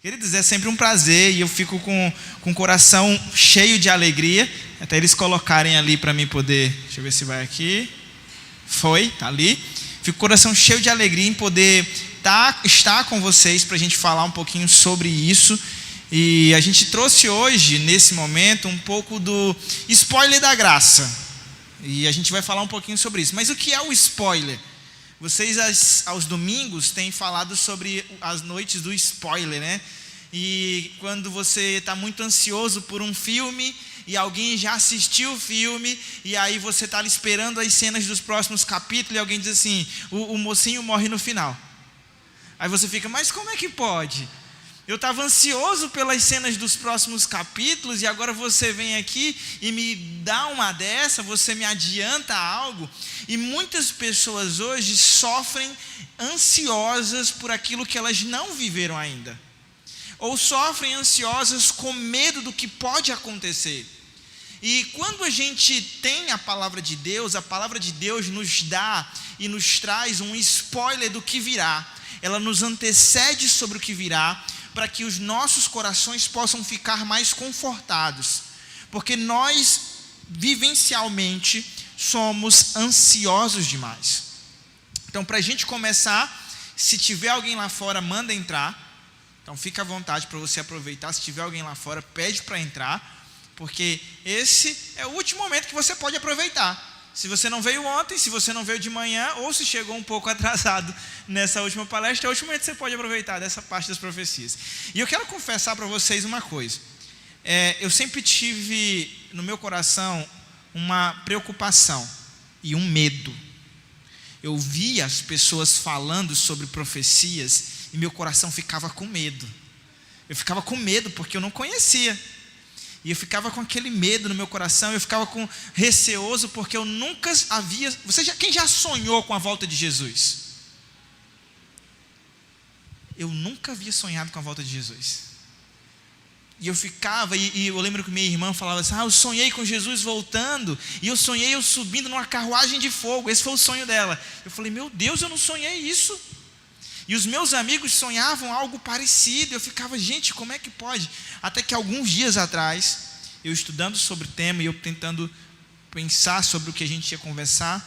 Queridos, é sempre um prazer e eu fico com o coração cheio de alegria, até eles colocarem ali para mim poder, deixa eu ver se vai aqui, tá ali, fico com o coração cheio de alegria em poder estar com vocês para a gente falar um pouquinho sobre isso. E a gente trouxe hoje, nesse momento, um pouco do spoiler da graça, e a gente vai falar um pouquinho sobre isso. Mas o que é o spoiler? Vocês aos domingos têm falado sobre as noites do spoiler, né? E quando você está muito ansioso por um filme e alguém já assistiu o filme e aí você está esperando as cenas dos próximos capítulos e alguém diz assim, o mocinho morre no final. Aí você fica, mas como é que pode? Eu estava ansioso pelas cenas dos próximos capítulos e agora você vem aqui e me dá uma dessa, você me adianta algo. E muitas pessoas hoje sofrem ansiosas por aquilo que elas não viveram ainda. Ou sofrem ansiosas com medo do que pode acontecer. E quando a gente tem a palavra de Deus nos dá e nos traz um spoiler do que virá. Ela nos antecede sobre o que virá, para que os nossos corações possam ficar mais confortados, porque nós vivencialmente somos ansiosos demais. Então, para a gente começar, se tiver alguém lá fora, manda entrar. Então fica à vontade para você aproveitar. Se tiver alguém lá fora, pede para entrar, porque esse é o último momento que você pode aproveitar. Se você não veio ontem, se você não veio de manhã, ou se chegou um pouco atrasado nessa última palestra, é o último momento que você pode aproveitar dessa parte das profecias. E eu quero confessar para vocês uma coisa. Eu sempre tive no meu coração uma preocupação e um medo. Eu via as pessoas falando sobre profecias e meu coração ficava com medo. Eu ficava com medo porque eu não conhecia. E eu ficava com aquele medo no meu coração, eu ficava receoso porque eu nunca havia... Quem já sonhou com a volta de Jesus? Eu nunca havia sonhado com a volta de Jesus. E eu ficava, e eu lembro que minha irmã falava assim, eu sonhei com Jesus voltando, e eu sonhei eu subindo numa carruagem de fogo, esse foi o sonho dela. Eu falei, meu Deus, eu não sonhei isso. E os meus amigos sonhavam algo parecido. Eu ficava, gente, como é que pode? Até que alguns dias atrás, eu estudando sobre o tema e eu tentando pensar sobre o que a gente ia conversar,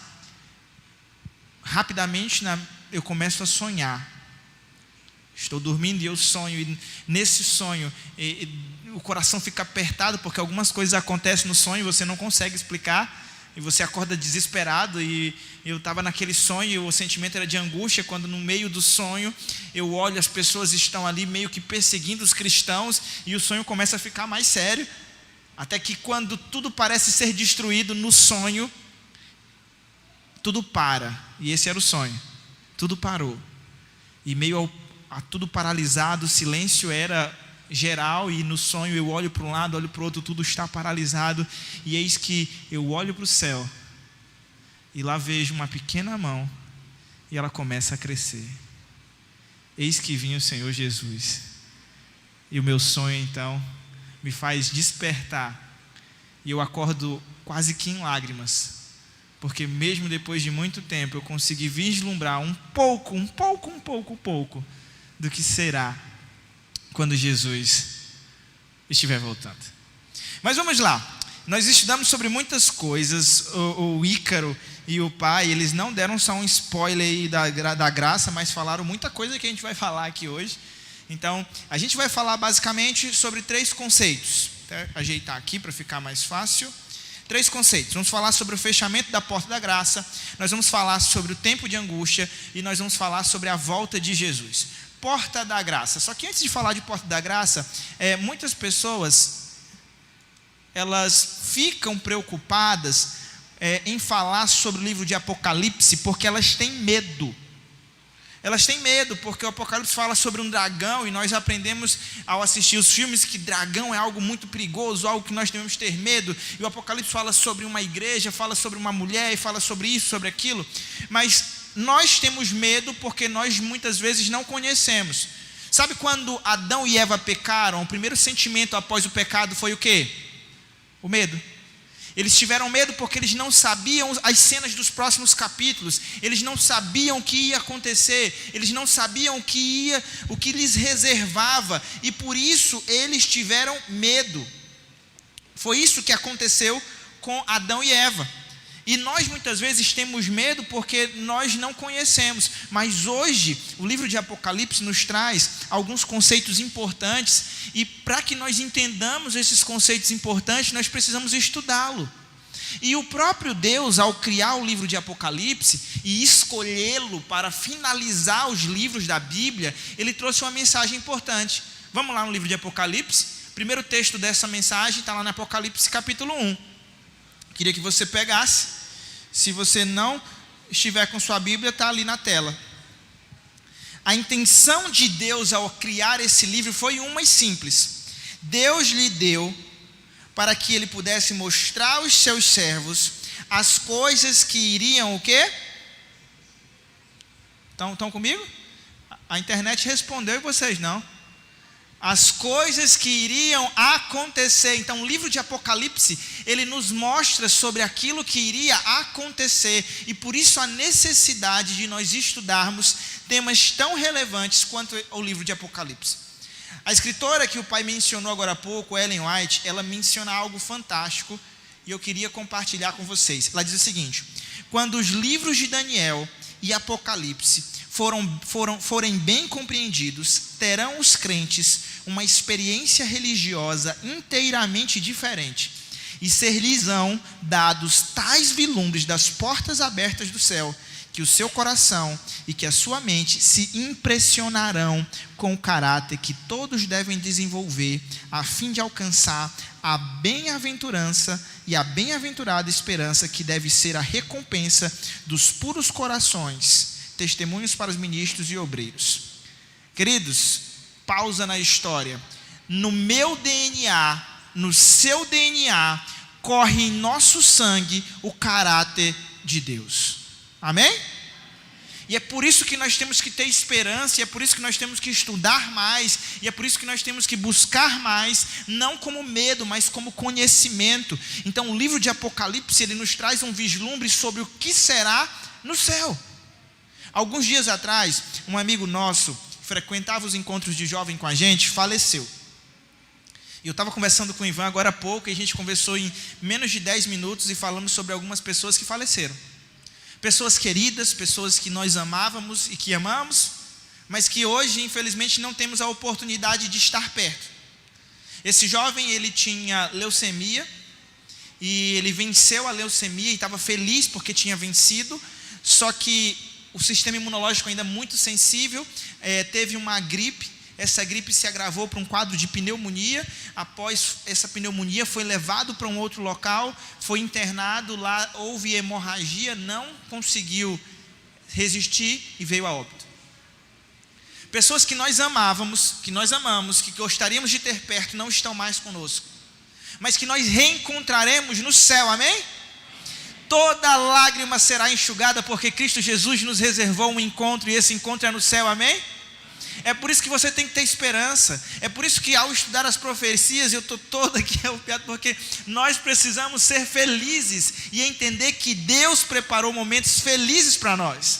rapidamente eu começo a sonhar. Estou dormindo e eu sonho, e nesse sonho o coração fica apertado, porque algumas coisas acontecem no sonho e você não consegue explicar. E você acorda desesperado, e eu estava naquele sonho, e o sentimento era de angústia, quando no meio do sonho, eu olho, as pessoas estão ali meio que perseguindo os cristãos, e o sonho começa a ficar mais sério, até que quando tudo parece ser destruído no sonho, tudo para, e esse era o sonho, tudo parou, e meio a tudo paralisado, o silêncio era geral, e no sonho eu olho para um lado, olho para o outro, tudo está paralisado, e eis que eu olho para o céu e lá vejo uma pequena mão e ela começa a crescer. Eis que vinha o Senhor Jesus, e o meu sonho então me faz despertar, e eu acordo quase que em lágrimas, porque mesmo depois de muito tempo eu consegui vislumbrar um pouco do que será quando Jesus estiver voltando. Mas vamos lá, nós estudamos sobre muitas coisas. O Ícaro e o pai, eles não deram só um spoiler aí da graça, mas falaram muita coisa que a gente vai falar aqui hoje. Então, a gente vai falar basicamente sobre 3 conceitos. Vou ajeitar aqui para ficar mais fácil. 3 conceitos. Vamos falar sobre o fechamento da porta da graça, nós vamos falar sobre o tempo de angústia e nós vamos falar sobre a volta de Jesus. Porta da graça. Só que antes de falar de porta da graça, muitas pessoas elas ficam preocupadas em falar sobre o livro de Apocalipse, porque elas têm medo. Elas têm medo porque o Apocalipse fala sobre um dragão, e nós aprendemos ao assistir os filmes que dragão é algo muito perigoso, algo que nós devemos ter medo. E o Apocalipse fala sobre uma igreja, fala sobre uma mulher, e fala sobre isso, sobre aquilo. Mas nós temos medo porque nós muitas vezes não conhecemos. Sabe quando Adão e Eva pecaram, o primeiro sentimento após o pecado foi o quê? O medo. Eles tiveram medo porque eles não sabiam as cenas dos próximos capítulos, eles não sabiam o que ia acontecer, eles não sabiam o que lhes reservava, e por isso eles tiveram medo. Foi isso que aconteceu com Adão e Eva. E nós muitas vezes temos medo porque nós não conhecemos. Mas hoje o livro de Apocalipse nos traz alguns conceitos importantes. E para que nós entendamos esses conceitos importantes, nós precisamos estudá-lo. E o próprio Deus, ao criar o livro de Apocalipse e escolhê-lo para finalizar os livros da Bíblia, ele trouxe uma mensagem importante. Vamos lá no livro de Apocalipse. O primeiro texto dessa mensagem está lá no Apocalipse capítulo 1. Queria que você pegasse. Se você não estiver com sua Bíblia, está ali na tela. A intenção de Deus ao criar esse livro foi uma e simples. Deus lhe deu para que ele pudesse mostrar aos seus servos as coisas que iriam o quê? Estão comigo? A internet respondeu e vocês não. As coisas que iriam acontecer. Então o livro de Apocalipse, ele nos mostra sobre aquilo que iria acontecer, e por isso a necessidade de nós estudarmos temas tão relevantes quanto o livro de Apocalipse. A escritora que o pai mencionou agora há pouco, Ellen White, ela menciona algo fantástico, e eu queria compartilhar com vocês. Ela diz o seguinte: quando os livros de Daniel e Apocalipse forem bem compreendidos, terão os crentes uma experiência religiosa inteiramente diferente, e ser-lhes-ão dados tais vislumbres das portas abertas do céu, que o seu coração e que a sua mente se impressionarão com o caráter que todos devem desenvolver, a fim de alcançar a bem-aventurança e a bem-aventurada esperança que deve ser a recompensa dos puros corações, testemunhos para os ministros e obreiros. Queridos, pausa na história. No meu DNA, no seu DNA, corre em nosso sangue o caráter de Deus. Amém? E é por isso que nós temos que ter esperança, e é por isso que nós temos que estudar mais, e é por isso que nós temos que buscar mais, não como medo, mas como conhecimento. Então o livro de Apocalipse, ele nos traz um vislumbre sobre o que será no céu. Alguns dias atrás, um amigo nosso, frequentava os encontros de jovem com a gente, faleceu. E eu estava conversando com o Ivan agora há pouco, e a gente conversou em menos de 10 minutos e falamos sobre algumas pessoas que faleceram. Pessoas queridas, pessoas que nós amávamos e que amamos, mas que hoje, infelizmente, não temos a oportunidade de estar perto. Esse jovem, ele tinha leucemia, e ele venceu a leucemia e estava feliz porque tinha vencido, só que o sistema imunológico ainda muito sensível, teve uma gripe. Essa gripe se agravou para um quadro de pneumonia. Após essa pneumonia, foi levado para um outro local, foi internado lá, houve hemorragia, não conseguiu resistir e veio a óbito. Pessoas que nós amávamos, que nós amamos, que gostaríamos de ter perto, não estão mais conosco, mas que nós reencontraremos no céu, amém? Toda lágrima será enxugada, porque Cristo Jesus nos reservou um encontro, e esse encontro é no céu, amém? É por isso que você tem que ter esperança. É por isso que ao estudar as profecias, eu estou todo aqui arrepiado, porque nós precisamos ser felizes e entender que Deus preparou momentos felizes para nós.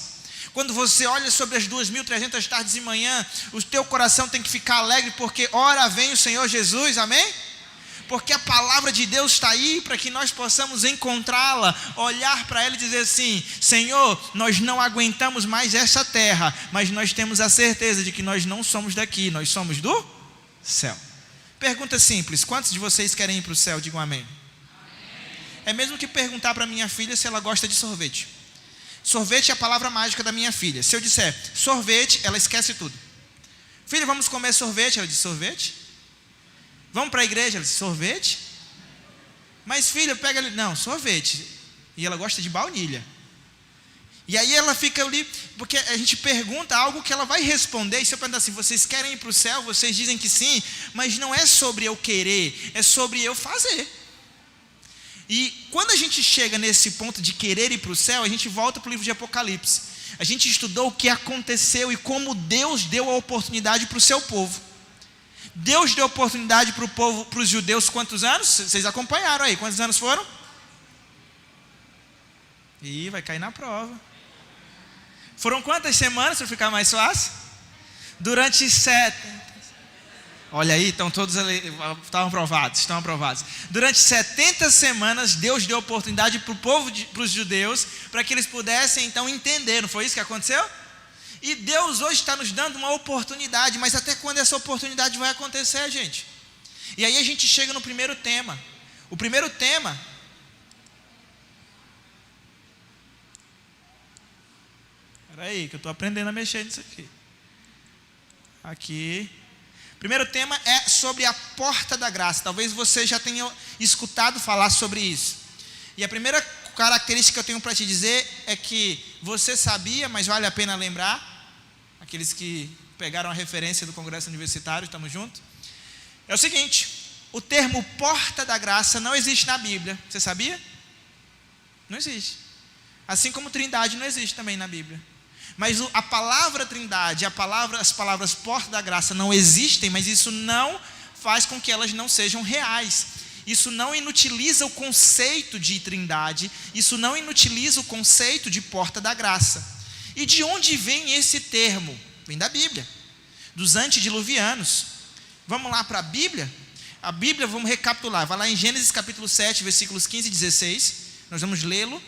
Quando você olha sobre as 2.300 tardes e manhã, o teu coração tem que ficar alegre, porque ora vem o Senhor Jesus, amém? Porque a palavra de Deus está aí para que nós possamos encontrá-la, olhar para ela e dizer assim: Senhor, nós não aguentamos mais essa terra, mas nós temos a certeza de que nós não somos daqui, nós somos do céu. Pergunta simples: quantos de vocês querem ir para o céu? Digam amém. É mesmo que perguntar para minha filha se ela gosta de sorvete. Sorvete é a palavra mágica da minha filha. Se eu disser sorvete, ela esquece tudo. Filha, vamos comer sorvete? Ela diz sorvete. Vamos para a igreja? Ela diz sorvete. Mas filha, pega ali. Não, sorvete. E ela gosta de baunilha. E aí ela fica ali, porque a gente pergunta algo que ela vai responder. E se eu perguntar assim: vocês querem ir para o céu? Vocês dizem que sim. Mas não é sobre eu querer, é sobre eu fazer. E quando a gente chega nesse ponto de querer ir para o céu, a gente volta para o livro de Apocalipse. A gente estudou o que aconteceu e como Deus deu a oportunidade para o seu povo. Deus deu oportunidade para o povo, para os judeus, quantos anos? Vocês acompanharam aí, quantos anos foram? Ih, vai cair na prova. Foram quantas semanas para ficar mais fácil? Durante 7. Olha aí, estão todos ali, estão aprovados. Durante 70 semanas, Deus deu oportunidade para o povo, para os judeus, para que eles pudessem então entender. Não foi isso que aconteceu? E Deus hoje está nos dando uma oportunidade, mas até quando essa oportunidade vai acontecer, gente? E aí a gente chega no primeiro tema. O primeiro tema... Espera aí, que eu estou aprendendo a mexer nisso aqui. Aqui. Primeiro tema é sobre a porta da graça. Talvez você já tenha escutado falar sobre isso. E a primeira característica que eu tenho para te dizer é que você sabia, mas vale a pena lembrar. Aqueles que pegaram a referência do Congresso Universitário, estamos juntos. É o seguinte, o termo porta da graça não existe na Bíblia. Você sabia? Não existe. Assim como trindade não existe também na Bíblia. Mas a palavra trindade, as palavras porta da graça não existem, mas isso não faz com que elas não sejam reais. Isso não inutiliza o conceito de trindade, isso não inutiliza o conceito de porta da graça. E de onde vem esse termo? Vem da Bíblia, dos antediluvianos. Vamos lá para a Bíblia? A Bíblia, vamos recapitular, vai lá em Gênesis capítulo 7, versículos 15 e 16, nós vamos lê-lo.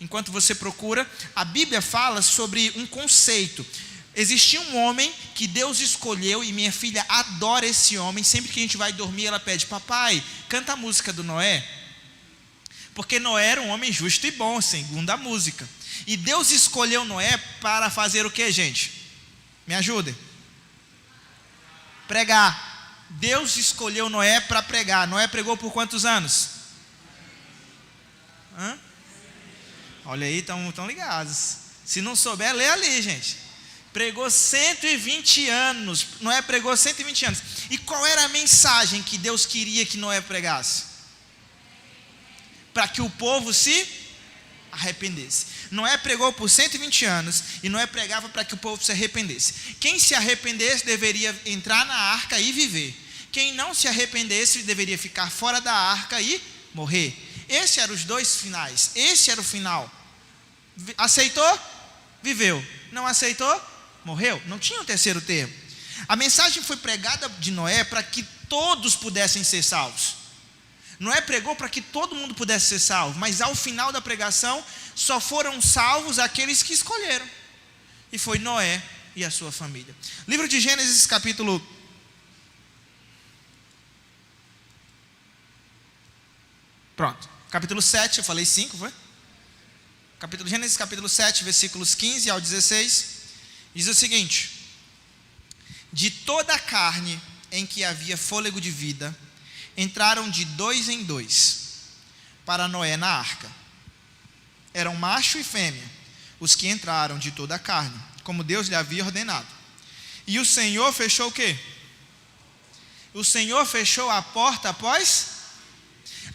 Enquanto você procura, a Bíblia fala sobre um conceito. Existia um homem que Deus escolheu, e minha filha adora esse homem. Sempre que a gente vai dormir, ela pede: papai, canta a música do Noé. Porque Noé era um homem justo e bom, segundo a música. E Deus escolheu Noé para fazer o que, gente? Me ajudem. Pregar. Deus escolheu Noé para pregar. Noé pregou por quantos anos? Olha aí, estão ligados. Se não souber, lê ali, gente. Pregou 120 anos. Noé pregou 120 anos. E qual era a mensagem que Deus queria que Noé pregasse? Para que o povo se arrependesse. Noé pregou por 120 anos. E Noé pregava para que o povo se arrependesse. Quem se arrependesse deveria entrar na arca e viver. Quem não se arrependesse deveria ficar fora da arca e morrer. Esses eram os dois finais. Esse era o final. Aceitou? Viveu. Não aceitou? Morreu. Não tinha um terceiro termo. A mensagem foi pregada de Noé para que todos pudessem ser salvos. Noé pregou para que todo mundo pudesse ser salvo, mas ao final da pregação só foram salvos aqueles que escolheram. E foi Noé e a sua família. Livro de Gênesis capítulo... Pronto. Capítulo 7, eu falei 5, foi? Gênesis capítulo 7, versículos 15 ao 16, diz o seguinte: de toda a carne em que havia fôlego de vida, entraram de 2 em 2 para Noé na arca. Eram macho e fêmea, os que entraram de toda a carne, como Deus lhe havia ordenado. E o Senhor fechou o quê? O Senhor fechou a porta após...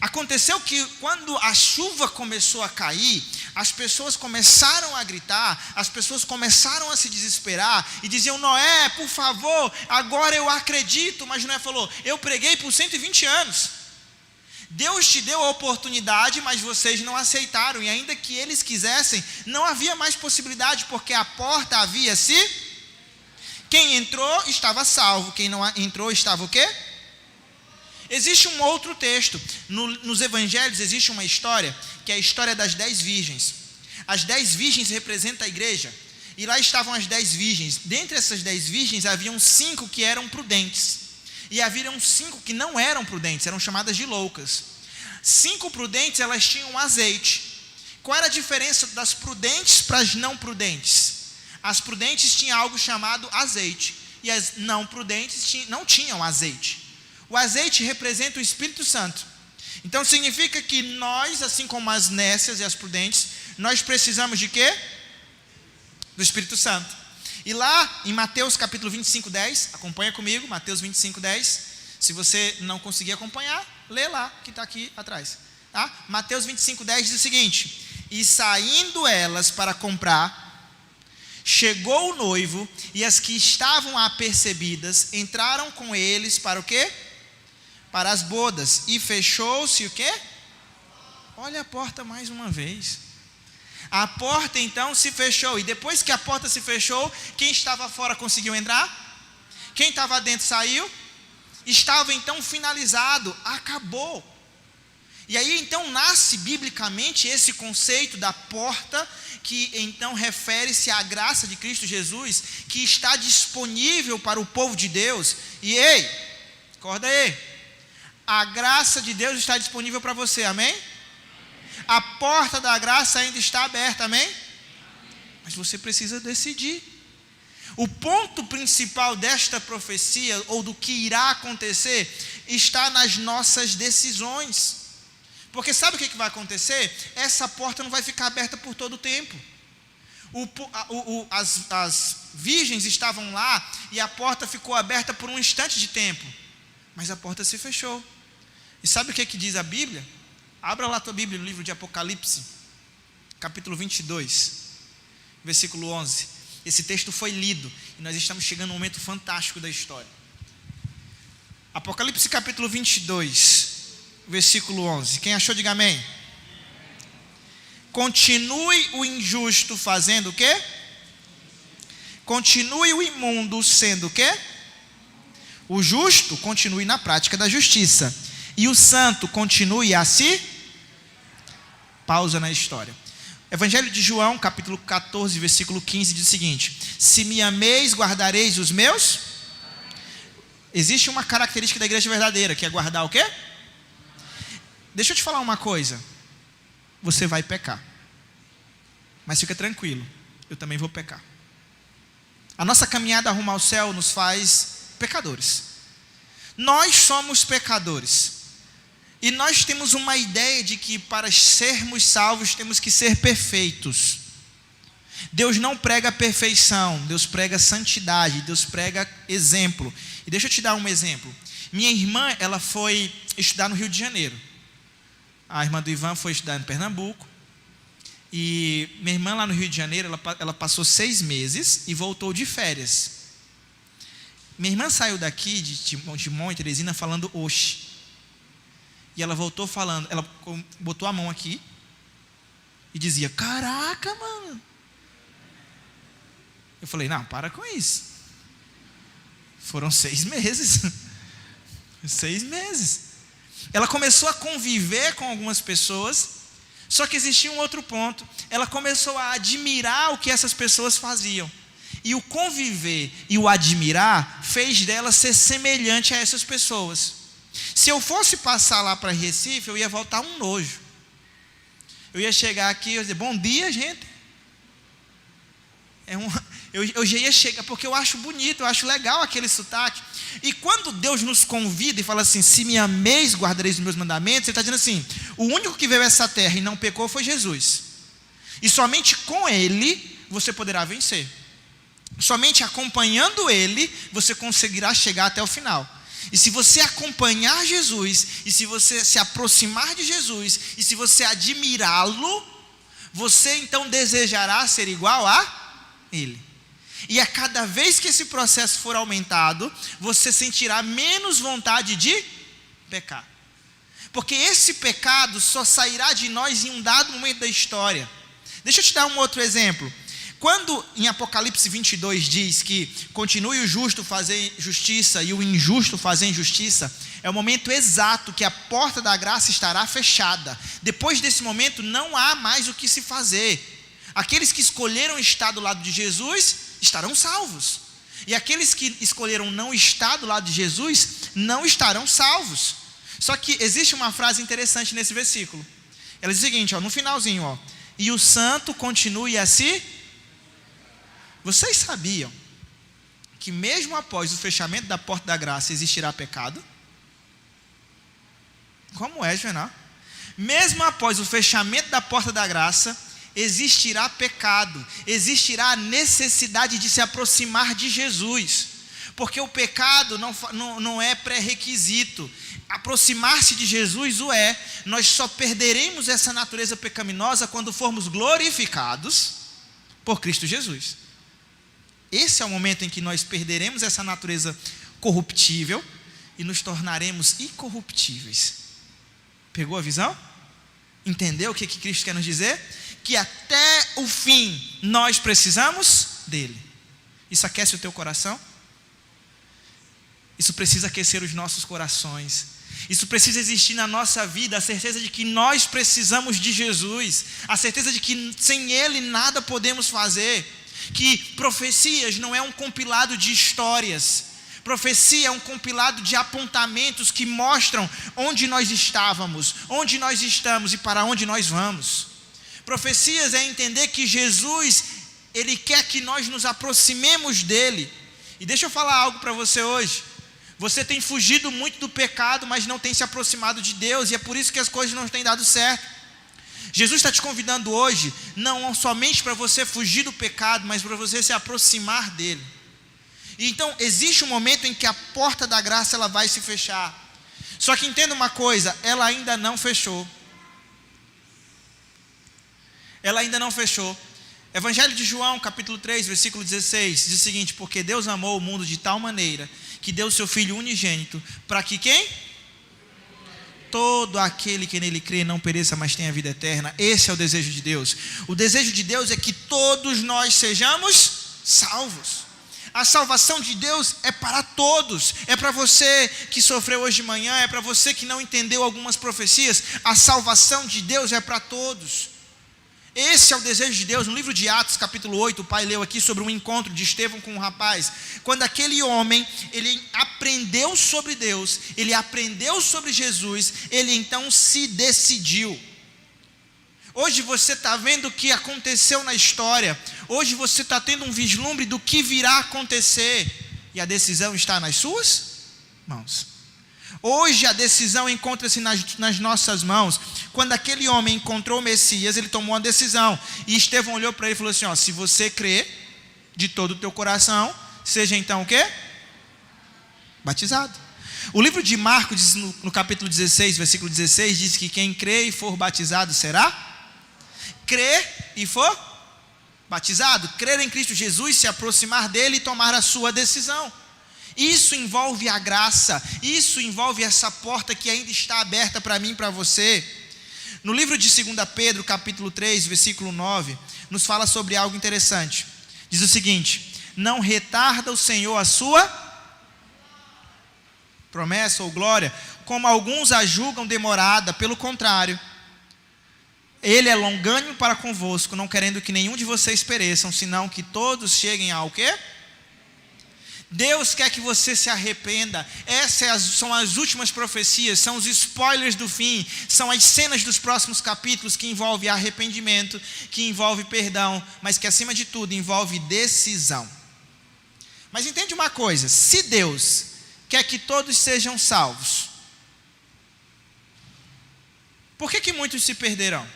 Aconteceu que quando a chuva começou a cair, as pessoas começaram a gritar, as pessoas começaram a se desesperar e diziam: Noé, por favor, agora eu acredito. Mas Noé falou: eu preguei por 120 anos. Deus te deu a oportunidade, mas vocês não aceitaram. E ainda que eles quisessem, não havia mais possibilidade, porque a porta havia se... Quem entrou estava salvo, quem não entrou estava o quê? Existe um outro texto, nos evangelhos existe uma história, que é a história das 10 virgens. As 10 virgens representam a igreja, e lá estavam as 10 virgens. Dentre essas 10 virgens, haviam 5 que eram prudentes, e haviam 5 que não eram prudentes, eram chamadas de loucas. 5 prudentes, elas tinham azeite. Qual era a diferença das prudentes para as não prudentes? As prudentes tinham algo chamado azeite, e as não prudentes não tinham azeite. O azeite representa o Espírito Santo. Então significa que nós, assim como as nécias e as prudentes, nós precisamos de quê? Do Espírito Santo. E lá em Mateus capítulo 25, 10, acompanha comigo, Mateus 25, 10. Se você não conseguir acompanhar, lê lá, que está aqui atrás. Tá? Mateus 25, 10 diz o seguinte: e saindo elas para comprar, chegou o noivo, e as que estavam apercebidas entraram com eles para o quê? Para as bodas, e fechou-se o quê? Olha a porta mais uma vez. A porta então se fechou. E depois que a porta se fechou, quem estava fora conseguiu entrar? Quem estava dentro saiu? Estava então finalizado, acabou. E aí então nasce biblicamente esse conceito da porta, que então refere-se à graça de Cristo Jesus, que está disponível para o povo de Deus. E ei, acorda aí, a graça de Deus está disponível para você, amém? A porta da graça ainda está aberta, amém? Mas você precisa decidir. O ponto principal desta profecia, ou do que irá acontecer, está nas nossas decisões. Porque sabe o que vai acontecer? Essa porta não vai ficar aberta por todo o tempo. As virgens estavam lá e a porta ficou aberta por um instante de tempo. Mas a porta se fechou. E sabe o que diz a Bíblia? Abra lá a tua Bíblia no livro de Apocalipse, capítulo 22, versículo 11. Esse texto foi lido e nós estamos chegando a um momento fantástico da história. Apocalipse capítulo 22, versículo 11. Quem achou, diga amém. Continue o injusto fazendo o quê? Continue o imundo sendo o quê? O justo continue na prática da justiça. E o santo continue a se... Pausa na história. Evangelho de João, capítulo 14, versículo 15, diz o seguinte: se me ameis, guardareis os meus... Existe uma característica da igreja verdadeira, que é guardar o quê? Deixa eu te falar uma coisa. Você vai pecar. Mas fica tranquilo, eu também vou pecar. A nossa caminhada rumo ao céu nos faz pecadores. Nós somos pecadores. E nós temos uma ideia de que para sermos salvos temos que ser perfeitos. Deus não prega perfeição, Deus prega santidade, Deus prega exemplo. E deixa eu te dar um exemplo. Minha irmã, ela foi estudar no Rio de Janeiro. A irmã do Ivan foi estudar em Pernambuco. E minha irmã lá no Rio de Janeiro, ela passou 6 meses e voltou de férias. Minha irmã saiu daqui de Timon e Teresina falando oxe. E ela voltou falando, ela botou a mão aqui e dizia: caraca, mano. Eu falei: não, para com isso. Foram 6 meses. 6 meses. Ela começou a conviver com algumas pessoas, só que existia um outro ponto. Ela começou a admirar o que essas pessoas faziam. E o conviver e o admirar fez dela ser semelhante a essas pessoas. Se eu fosse passar lá para Recife, eu ia voltar um nojo. Eu ia chegar aqui e ia dizer: bom dia, gente. Eu já ia chegar, porque eu acho bonito, eu acho legal aquele sotaque. E quando Deus nos convida e fala assim: se me ameis, guardareis os meus mandamentos, Ele está dizendo assim: o único que veio a essa terra e não pecou foi Jesus. E somente com Ele você poderá vencer. Somente acompanhando Ele você conseguirá chegar até o final. E se você acompanhar Jesus, e se você se aproximar de Jesus, e se você admirá-lo, você então desejará ser igual a Ele. E a cada vez que esse processo for aumentado, você sentirá menos vontade de pecar. Porque esse pecado só sairá de nós em um dado momento da história. Deixa eu te dar um outro exemplo. Quando em Apocalipse 22 diz que continue o justo fazer justiça e o injusto fazer injustiça, é o momento exato que a porta da graça estará fechada. Depois desse momento não há mais o que se fazer. Aqueles que escolheram estar do lado de Jesus estarão salvos. E aqueles que escolheram não estar do lado de Jesus não estarão salvos. Só que existe uma frase interessante nesse versículo. Ela diz o seguinte, no finalzinho, e o santo continue a se... Vocês sabiam que mesmo após o fechamento da porta da graça existirá pecado? Como é, Juvenal? Mesmo após o fechamento da porta da graça, existirá pecado, existirá a necessidade de se aproximar de Jesus, porque o pecado não é pré-requisito. Aproximar-se de Jesus o é. Nós só perderemos essa natureza pecaminosa quando formos glorificados por Cristo Jesus. Esse é o momento em que nós perderemos essa natureza corruptível e nos tornaremos incorruptíveis. Pegou a visão? Entendeu o que Cristo quer nos dizer? que até o fim nós precisamos dele. Isso aquece o teu coração? Isso precisa aquecer os nossos corações. Isso precisa existir na nossa vida, a certeza de que nós precisamos de Jesus, a certeza de que sem Ele nada podemos fazer, que profecias não é um compilado de histórias, profecia é um compilado de apontamentos que mostram onde nós estávamos, onde nós estamos e para onde nós vamos. Profecias é entender que Jesus, Ele quer que nós nos aproximemos dEle. E deixa eu falar algo para você hoje. Você tem fugido muito do pecado, mas não tem se aproximado de Deus, e é por isso que as coisas não têm dado certo. Jesus está te convidando hoje, não somente para você fugir do pecado, mas para você se aproximar dele. E então, existe um momento em que a porta da graça ela vai se fechar. Só que entenda uma coisa, ela ainda não fechou. Ela ainda não fechou. Evangelho de João, capítulo 3, versículo 16, diz o seguinte: porque Deus amou o mundo de tal maneira, que deu o seu Filho unigênito, para que quem? Todo aquele que nele crê não pereça, mas tenha vida eterna. Esse é o desejo de Deus. O desejo de Deus é que todos nós sejamos salvos. A salvação de Deus é para todos. É para você que sofreu hoje de manhã, é para você que não entendeu algumas profecias. A salvação de Deus é para todos. Esse é o desejo de Deus. No livro de Atos, capítulo 8, o pai leu aqui sobre um encontro de Estevão com um rapaz. Quando aquele homem, ele aprendeu sobre Deus, ele aprendeu sobre Jesus, ele então se decidiu. Hoje você está vendo o que aconteceu na história. Hoje você está tendo um vislumbre do que virá acontecer. E a decisão está nas suas mãos. Hoje a decisão encontra-se nas nossas mãos. Quando aquele homem encontrou o Messias, ele tomou uma decisão. E Estevão olhou para ele e falou assim: ó, se você crê de todo o teu coração, seja então o quê? Batizado. O livro de Marcos diz no capítulo 16, versículo 16, diz que quem crê e for batizado será? Crer e for batizado. Crer em Cristo Jesus, se aproximar dele e tomar a sua decisão. Isso envolve a graça, isso envolve essa porta que ainda está aberta para mim e para você. No livro de 2 Pedro, capítulo 3, versículo 9, nos fala sobre algo interessante. Diz o seguinte: não retarda o Senhor a sua promessa ou glória, como alguns a julgam demorada, pelo contrário, Ele é longânimo para convosco, não querendo que nenhum de vocês pereçam, senão que todos cheguem ao quê? Deus quer que você se arrependa. Essas são as últimas profecias, são os spoilers do fim, são as cenas dos próximos capítulos que envolvem arrependimento, que envolve perdão, mas que acima de tudo envolve decisão. Mas entende uma coisa, se Deus quer que todos sejam salvos, por que muitos se perderão?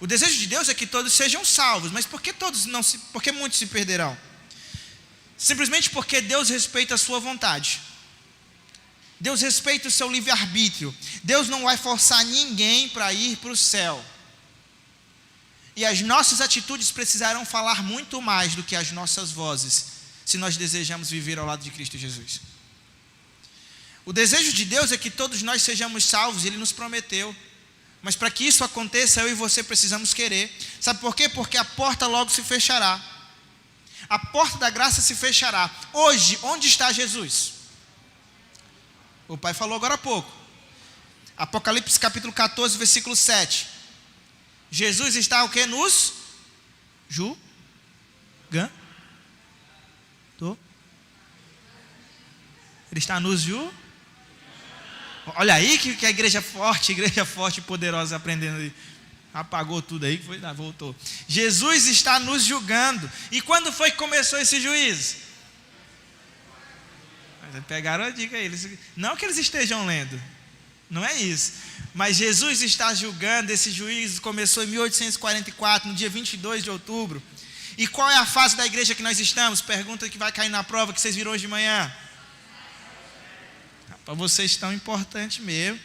O desejo de Deus é que todos sejam salvos, mas por que muitos se perderão? Simplesmente porque Deus respeita a sua vontade. Deus respeita o seu livre-arbítrio. Deus não vai forçar ninguém para ir para o céu. E as nossas atitudes precisarão falar muito mais do que as nossas vozes, se nós desejamos viver ao lado de Cristo Jesus. O desejo de Deus é que todos nós sejamos salvos, Ele nos prometeu. Mas para que isso aconteça, eu e você precisamos querer. Sabe por quê? Porque a porta logo se fechará. A porta da graça se fechará. Hoje, onde está Jesus? O pai falou agora há pouco. Apocalipse capítulo 14, versículo 7. Jesus está o que? Nos julgando. Ele está nos julgando. Olha aí que a igreja forte e poderosa aprendendo aí. Apagou tudo aí, voltou. Jesus está nos julgando. E quando foi que começou esse juízo? Pegaram a dica aí. Não que eles estejam lendo, não é isso. Mas Jesus está julgando. Esse juízo começou em 1844, no dia 22 de outubro. E qual é a fase da igreja que nós estamos? Pergunta que vai cair na prova que vocês viram hoje de manhã. Para vocês tão importante mesmo.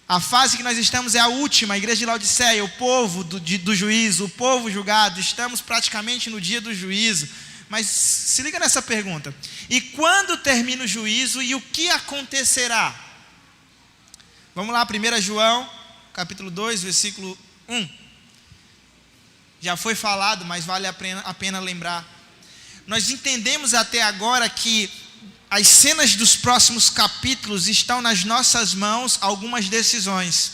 A fase que nós estamos é a última, a igreja de Laodiceia, o povo do juízo, o povo julgado. Estamos praticamente no dia do juízo. Mas se liga nessa pergunta: e quando termina o juízo e o que acontecerá? Vamos lá, 1 João, capítulo 2, versículo 1. Já foi falado, mas vale a pena lembrar. Nós entendemos até agora que as cenas dos próximos capítulos estão nas nossas mãos, algumas decisões.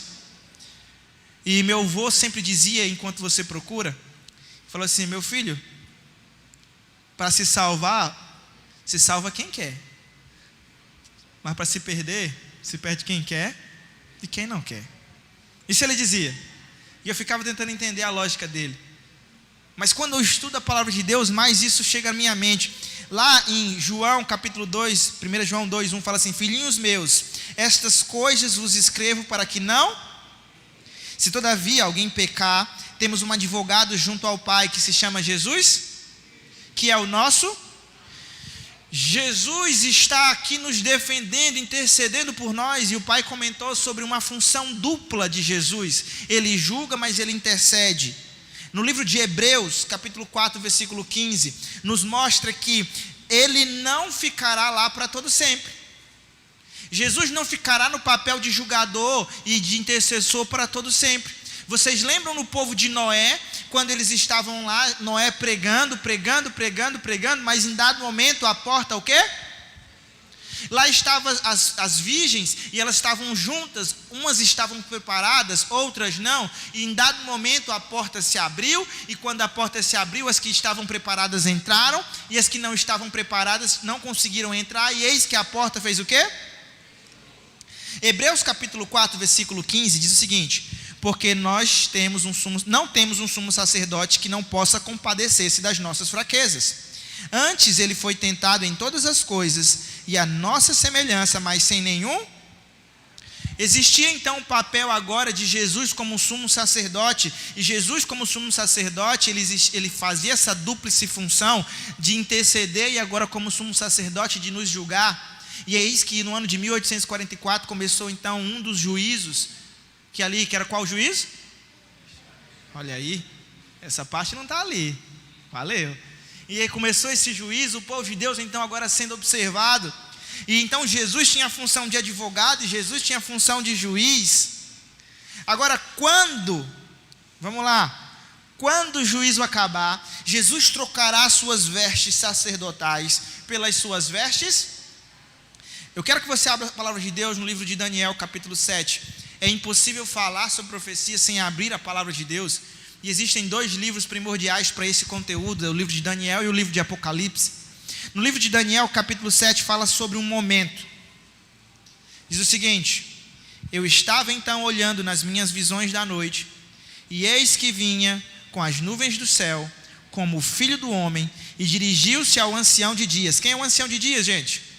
E meu avô sempre dizia, enquanto você procura, falou assim: meu filho, para se salvar, se salva quem quer. Mas para se perder, se perde quem quer e quem não quer. Isso ele dizia. E eu ficava tentando entender a lógica dele. Mas quando eu estudo a palavra de Deus, mais isso chega à minha mente. Lá em João capítulo 2, 1 João 2, 1 fala assim: filhinhos meus, estas coisas vos escrevo para que não, se todavia alguém pecar, temos um advogado junto ao Pai que se chama Jesus, que é o nosso. Jesus está aqui nos defendendo, intercedendo por nós. E o Pai comentou sobre uma função dupla de Jesus. Ele julga, mas ele intercede. No livro de Hebreus, capítulo 4, versículo 15, nos mostra que ele não ficará lá para todo sempre. Jesus não ficará no papel de julgador e de intercessor para todo sempre. Vocês lembram no povo de Noé, quando eles estavam lá, Noé pregando, mas em dado momento a porta, o quê? Lá estavam as virgens, e elas estavam juntas, umas estavam preparadas, outras não, e em dado momento a porta se abriu, e quando a porta se abriu, as que estavam preparadas entraram, e as que não estavam preparadas não conseguiram entrar, e eis que a porta fez o quê? Hebreus capítulo 4, versículo 15, diz o seguinte: porque nós não temos um sumo sacerdote que não possa compadecer-se das nossas fraquezas. Antes ele foi tentado em todas as coisas, e a nossa semelhança, mas sem nenhum. Existia então o papel agora de Jesus como sumo sacerdote, e Jesus como sumo sacerdote, ele fazia essa dúplice função de interceder, e agora como sumo sacerdote de nos julgar. E é isso que no ano de 1844 começou então um dos juízos, que era qual juízo? Olha aí, essa parte não está ali, valeu. E aí começou esse juízo, o povo de Deus então agora sendo observado. E então Jesus tinha a função de advogado, e Jesus tinha a função de juiz. Agora vamos lá, quando o juízo acabar, Jesus trocará suas vestes sacerdotais pelas suas vestes. Eu quero que você abra a palavra de Deus no livro de Daniel, capítulo 7. É impossível falar sobre profecia sem abrir a palavra de Deus. E existem 2 livros primordiais para esse conteúdo, o livro de Daniel e o livro de Apocalipse. No livro de Daniel, capítulo 7, fala sobre um momento. Diz o seguinte: eu estava então olhando nas minhas visões da noite, e eis que vinha com as nuvens do céu, como o Filho do Homem, e dirigiu-se ao ancião de dias. Quem é o ancião de dias, gente?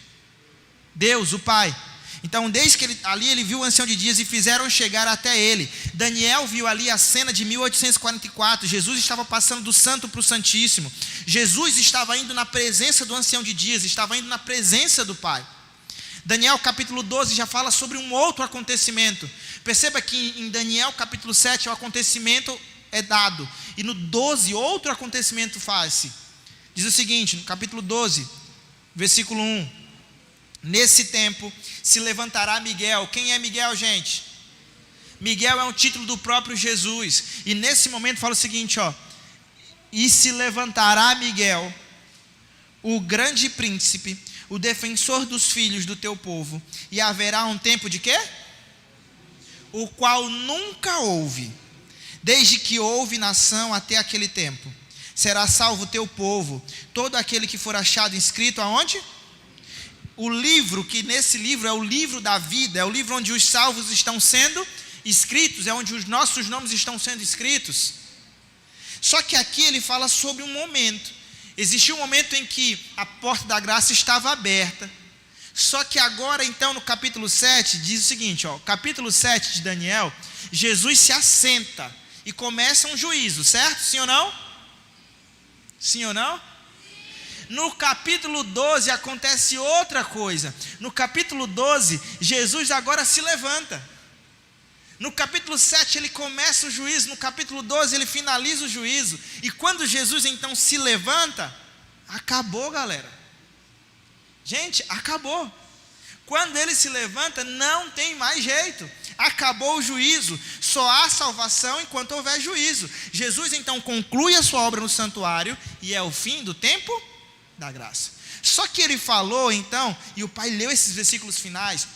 Deus, o Pai. Então, desde que ele viu o ancião de dias e fizeram chegar até ele. Daniel viu ali a cena de 1844. Jesus estava passando do santo para o santíssimo. Jesus estava indo na presença do ancião de dias, estava indo na presença do Pai. Daniel capítulo 12 já fala sobre um outro acontecimento. Perceba que em Daniel capítulo 7 o acontecimento é dado, e no 12 outro acontecimento faz-se. Diz o seguinte, no capítulo 12, versículo 1: nesse tempo se levantará Miguel. Quem é Miguel, gente? Miguel é um título do próprio Jesus. E nesse momento fala o seguinte, e se levantará Miguel, o grande príncipe, o defensor dos filhos do teu povo, e haverá um tempo de quê? O qual nunca houve, desde que houve nação até aquele tempo. Será salvo o teu povo, todo aquele que for achado inscrito aonde? O livro, que nesse livro é o livro da vida, é o livro onde os salvos estão sendo escritos, é onde os nossos nomes estão sendo escritos. Só que aqui ele fala sobre um momento. Existiu um momento em que a porta da graça estava aberta. Só que agora então no capítulo 7 diz o seguinte, capítulo 7 de Daniel, Jesus se assenta e começa um juízo, certo? Sim ou não? Sim ou não? No capítulo 12 acontece outra coisa. No capítulo 12, Jesus agora se levanta. No capítulo 7 ele começa o juízo. No capítulo 12 ele finaliza o juízo. E quando Jesus então se levanta, acabou, galera. Gente, acabou. Quando ele se levanta, não tem mais jeito. Acabou o juízo. Só há salvação enquanto houver juízo. Jesus então conclui a sua obra no santuário e é o fim do tempo da graça. Só que ele falou então, e o Pai leu esses versículos finais,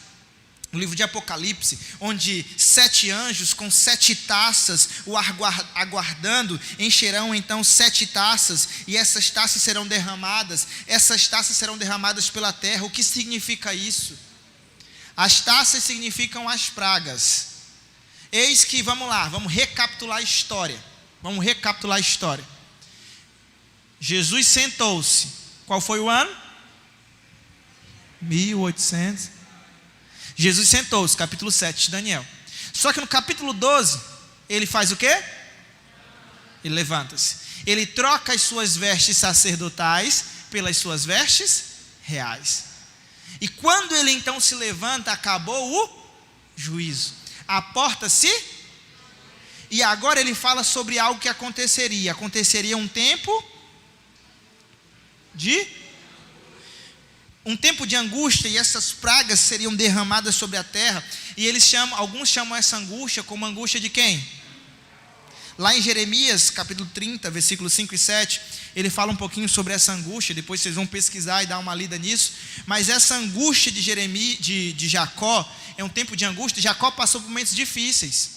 no livro de Apocalipse, onde 7 anjos com 7 taças o aguardando, encherão então 7 taças, e essas taças serão derramadas. Essas taças serão derramadas pela terra. O que significa isso? As taças significam as pragas. Eis que, vamos lá, vamos recapitular a história. Jesus sentou-se. Qual foi o ano? 1800. Jesus sentou-se, capítulo 7 de Daniel. Só que no capítulo 12, ele faz o quê? Ele levanta-se. Ele troca as suas vestes sacerdotais pelas suas vestes reais. E quando ele então se levanta, acabou o juízo. A porta se... E agora ele fala sobre algo que aconteceria. Aconteceria um tempo de angústia, e essas pragas seriam derramadas sobre a terra. E alguns chamam essa angústia como angústia de quem? Lá em Jeremias, capítulo 30, versículos 5 e 7, ele fala um pouquinho sobre essa angústia. Depois vocês vão pesquisar e dar uma lida nisso. Mas essa angústia de Jacó, é um tempo de angústia. Jacó passou por momentos difíceis.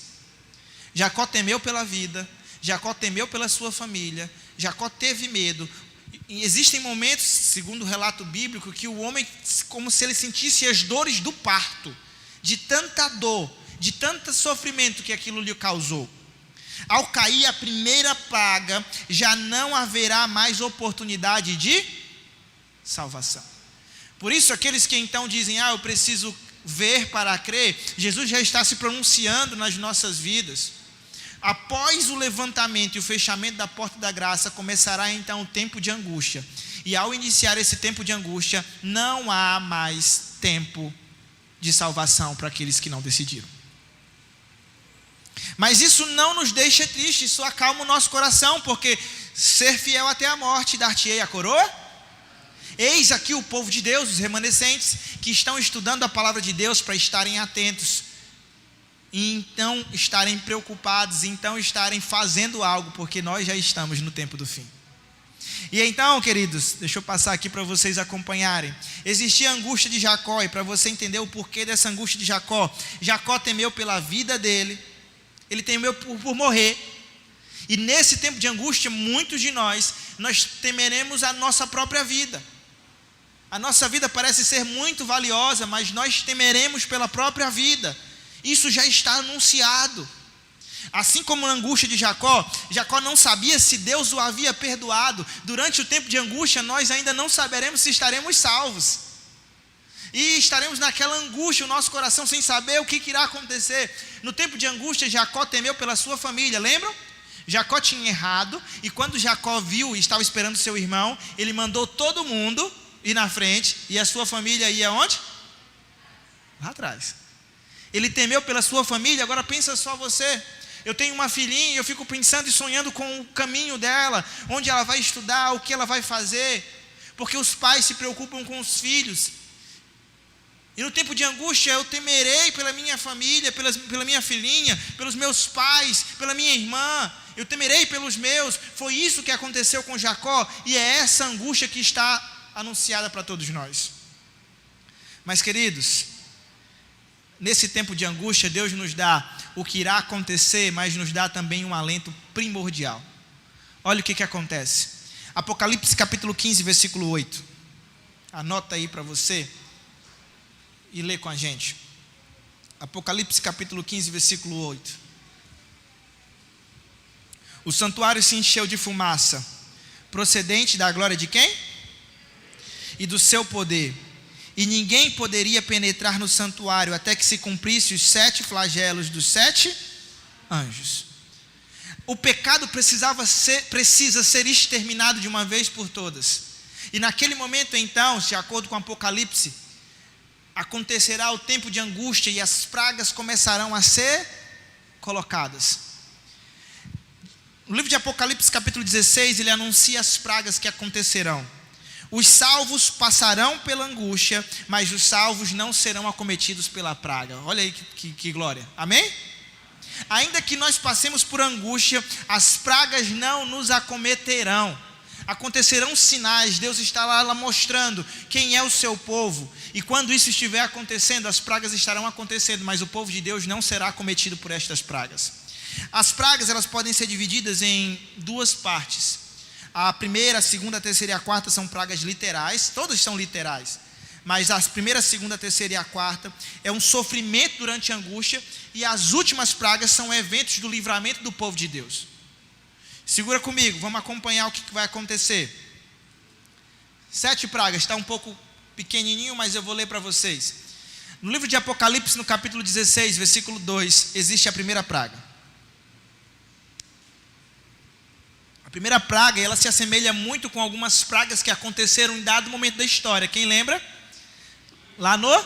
Jacó temeu pela vida, Jacó temeu pela sua família, Jacó teve medo. E existem momentos, segundo o relato bíblico, que o homem, como se ele sentisse as dores do parto, de tanta dor, de tanto sofrimento que aquilo lhe causou. Ao cair a primeira praga, já não haverá mais oportunidade de salvação. Por isso, aqueles que então dizem, eu preciso ver para crer, Jesus já está se pronunciando nas nossas vidas. Após o levantamento e o fechamento da porta da graça, começará então o tempo de angústia. E ao iniciar esse tempo de angústia, não há mais tempo de salvação para aqueles que não decidiram. Mas isso não nos deixa tristes, isso acalma o nosso coração, porque ser fiel até a morte, dar-te-ei a coroa. Eis aqui o povo de Deus, os remanescentes, que estão estudando a palavra de Deus para estarem atentos, e então estarem preocupados, então estarem fazendo algo, porque nós já estamos no tempo do fim. E então, queridos, deixa eu passar aqui para vocês acompanharem. Existia a angústia de Jacó, e para você entender o porquê dessa angústia de Jacó, Jacó temeu pela vida dele, ele temeu por morrer. E nesse tempo de angústia, muitos de nós temeremos a nossa própria vida. A nossa vida parece ser muito valiosa, mas nós temeremos pela própria vida. Isso já está anunciado. Assim como a angústia de Jacó, Jacó não sabia se Deus o havia perdoado. Durante o tempo de angústia, nós ainda não saberemos se estaremos salvos. E estaremos naquela angústia, o nosso coração sem saber o que irá acontecer. No tempo de angústia, Jacó temeu pela sua família, lembram? Jacó tinha errado, e quando Jacó viu e estava esperando seu irmão, ele mandou todo mundo ir na frente, e a sua família ia onde? Lá atrás. Ele temeu pela sua família. Agora pensa só você. Eu tenho uma filhinha e eu fico pensando e sonhando com o caminho dela, onde ela vai estudar, o que ela vai fazer, porque os pais se preocupam com os filhos. E no tempo de angústia eu temerei pela minha família, pela minha filhinha, pelos meus pais, pela minha irmã. Eu temerei pelos meus. Foi isso que aconteceu com Jacó, e é essa angústia que está anunciada para todos nós. Mas, queridos, nesse tempo de angústia, Deus nos dá o que irá acontecer, mas nos dá também um alento primordial. Olha o que acontece. Apocalipse capítulo 15, versículo 8. Anota aí para você e lê com a gente. Apocalipse capítulo 15, versículo 8. O santuário se encheu de fumaça, procedente da glória de quem? E do seu poder. E ninguém poderia penetrar no santuário até que se cumprisse os 7 flagelos dos 7 anjos. O pecado precisa ser exterminado de uma vez por todas. E naquele momento então, de acordo com o Apocalipse, acontecerá o tempo de angústia e as pragas começarão a ser colocadas. No livro de Apocalipse capítulo 16, ele anuncia as pragas que acontecerão. Os salvos passarão pela angústia, mas os salvos não serão acometidos pela praga. Olha aí que glória. Amém? Ainda que nós passemos por angústia, as pragas não nos acometerão. Acontecerão sinais, Deus está lá mostrando quem é o seu povo. E quando isso estiver acontecendo, as pragas estarão acontecendo, mas o povo de Deus não será acometido por estas pragas. As pragas, elas podem ser divididas em duas partes. A primeira, a segunda, a terceira e a quarta são pragas literais, todas são literais. Mas a primeira, a segunda, a terceira e a quarta é um sofrimento durante a angústia. E as últimas pragas são eventos do livramento do povo de Deus. Segura comigo, vamos acompanhar o que vai acontecer. 7 pragas, está um pouco pequenininho, mas eu vou ler para vocês. No livro de Apocalipse, no capítulo 16, versículo 2, existe a primeira praga. A primeira praga, ela se assemelha muito com algumas pragas que aconteceram em dado momento da história. Quem lembra? Lá no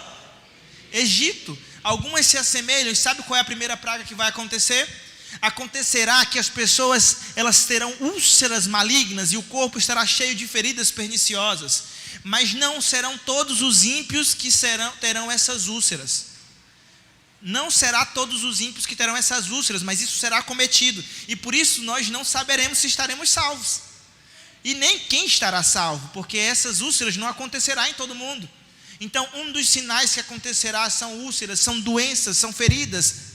Egito. Algumas se assemelham, e sabe qual é a primeira praga que vai acontecer? Acontecerá que as pessoas, elas terão úlceras malignas e o corpo estará cheio de feridas perniciosas, mas não serão todos os ímpios que terão essas úlceras. Não será todos os ímpios que terão essas úlceras, mas isso será cometido, e por isso nós não saberemos se estaremos salvos, e nem quem estará salvo, porque essas úlceras não acontecerá em todo mundo. Então, um dos sinais que acontecerá são úlceras, são doenças, são feridas,